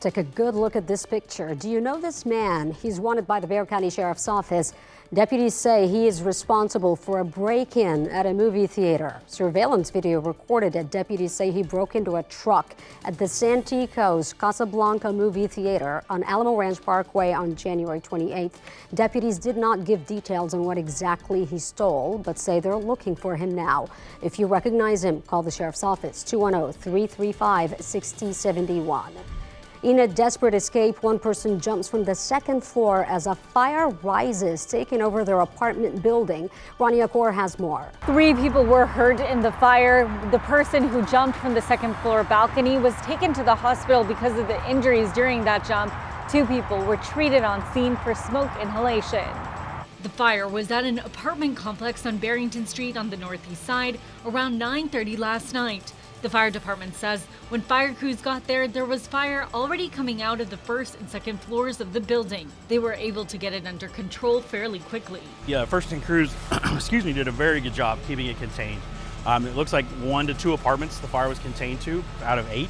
Take a good look at this picture. Do you know this man? He's wanted by the Bexar County Sheriff's Office. Deputies say he is responsible for a break-in at a movie theater. Surveillance video recorded it. Deputies say he broke into a truck at the Santikos Casablanca movie theater on Alamo Ranch Parkway on January 28th. Deputies did not give details on what exactly he stole, but say they're looking for him now. If you recognize him, call the Sheriff's Office, 210-335-6071. In a desperate escape, one person jumps from the second floor as a fire rises, taking over their apartment building. Rania Kaur has more. 3 people were hurt in the fire. The person who jumped from the second floor balcony was taken to the hospital because of the injuries during that jump. 2 people were treated on scene for smoke inhalation. The fire was at an apartment complex on Barrington Street on the northeast side around 9:30 last night. The fire department says when fire crews got there, there was fire already coming out of the first and second floors of the building. They were able to get it under control fairly quickly. Yeah, first and crews, did a very good job keeping it contained. It looks like 1 to 2 apartments the fire was contained to out of 8.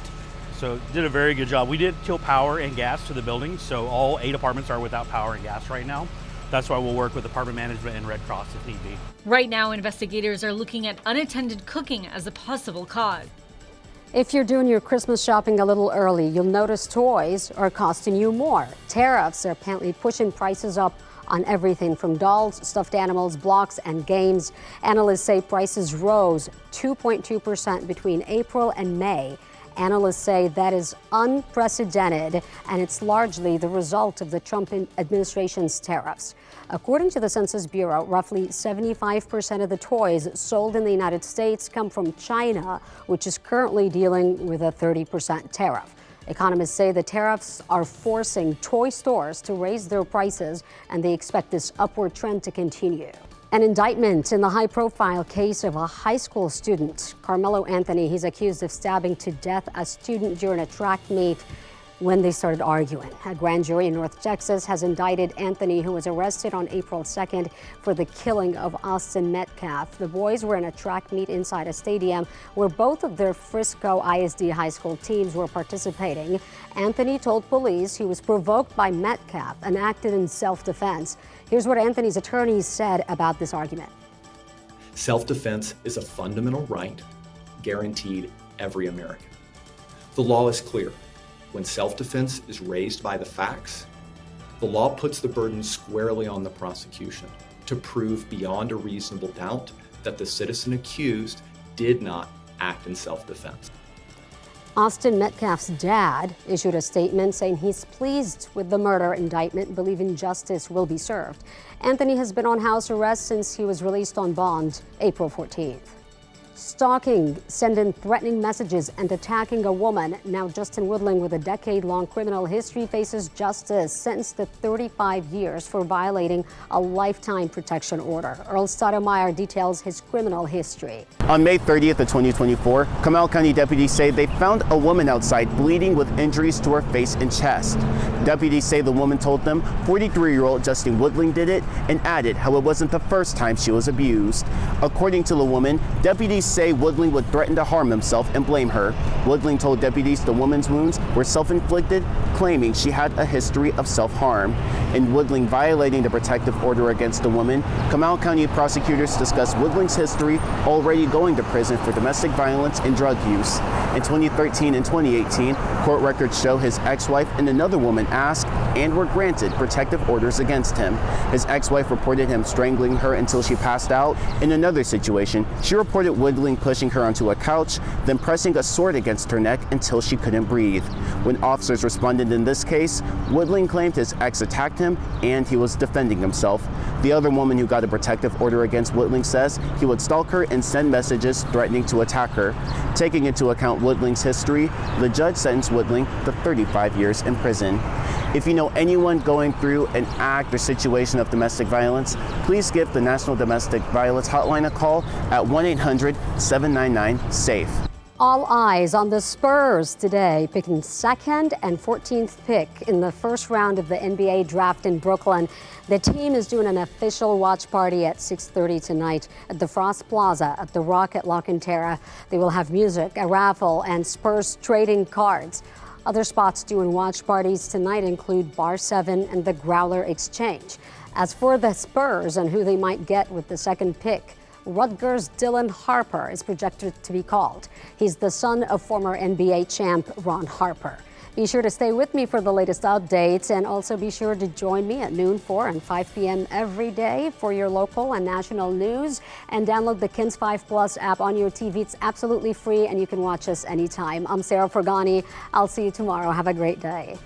So did a very good job. We did kill power and gas to the building, so all 8 apartments are without power and gas right now. That's why we'll work with apartment management and Red Cross if need be. Right now, investigators are looking at unattended cooking as a possible cause. If you're doing your Christmas shopping a little early, you'll notice toys are costing you more. Tariffs are apparently pushing prices up on everything from dolls, stuffed animals, blocks, and games. Analysts say prices rose 2.2% between April and May. Analysts say that is unprecedented, and it's largely the result of the Trump administration's tariffs. According to the Census Bureau, roughly 75% of the toys sold in the United States come from China, which is currently dealing with a 30% tariff. Economists say the tariffs are forcing toy stores to raise their prices, and they expect this upward trend to continue. An indictment in the high-profile case of a high school student, Carmelo Anthony. He's accused of stabbing to death a student during a track meet when they started arguing. A grand jury in North Texas has indicted Anthony, who was arrested on April 2nd for the killing of Austin Metcalf. The boys were in a track meet inside a stadium where both of their Frisco ISD high school teams were participating. Anthony told police he was provoked by Metcalf and acted in self-defense. Here's what Anthony's attorneys said about this argument. Self-defense is a fundamental right guaranteed every American. The law is clear. When self-defense is raised by the facts, the law puts the burden squarely on the prosecution to prove beyond a reasonable doubt that the citizen accused did not act in self-defense. Austin Metcalf's dad issued a statement saying he's pleased with the murder indictment, believing justice will be served. Anthony has been on house arrest since he was released on bond April 14th. Stalking, sending threatening messages, and attacking a woman. Now Justin Woodling, with a decade-long criminal history, faces justice, sentenced to 35 years for violating a lifetime protection order. Earl Stoudemire details his criminal history. On May 30th of 2024, Comal County deputies say they found a woman outside bleeding with injuries to her face and chest. Deputies say the woman told them 43-year-old Justin Woodling did it, and added how it wasn't the first time she was abused. According to the woman, deputies say Woodling would threaten to harm himself and blame her. Woodling told deputies the woman's wounds were self-inflicted, claiming she had a history of self-harm. In Woodling violating the protective order against the woman, Comal County prosecutors discussed Woodling's history, already going to prison for domestic violence and drug use. In 2013 and 2018, court records show his ex-wife and another woman asked and were granted protective orders against him. His ex-wife reported him strangling her until she passed out. In another situation, she reported Woodling pushing her onto a couch, then pressing a sword against her neck until she couldn't breathe. When officers responded in this case, Woodling claimed his ex attacked him and he was defending himself. The other woman who got a protective order against Woodling says he would stalk her and send messages threatening to attack her. Taking into account Woodling's history, the judge sentenced Woodling to 35 years in prison. If you know anyone going through an act or situation of domestic violence, please give the National Domestic Violence Hotline a call at 1-800-799-SAFE. All eyes on the Spurs today, picking 2nd and 14th pick in the first round of the NBA draft in Brooklyn. The team is doing an official watch party at 6:30 tonight at the Frost Plaza at the Rock at La Cantera. They will have music, a raffle, and Spurs trading cards. Other spots doing watch parties tonight include Bar 7 and the Growler Exchange. As for the Spurs and who they might get with the second pick, Rutgers' Dylan Harper is projected to be called. He's the son of former NBA champ Ron Harper. Be sure to stay with me for the latest updates, and also be sure to join me at noon, 4 and 5 p.m. every day for your local and national news. And download the KINS 5 Plus app on your TV. It's absolutely free and you can watch us anytime. I'm Sarah Forgany. I'll see you tomorrow. Have a great day.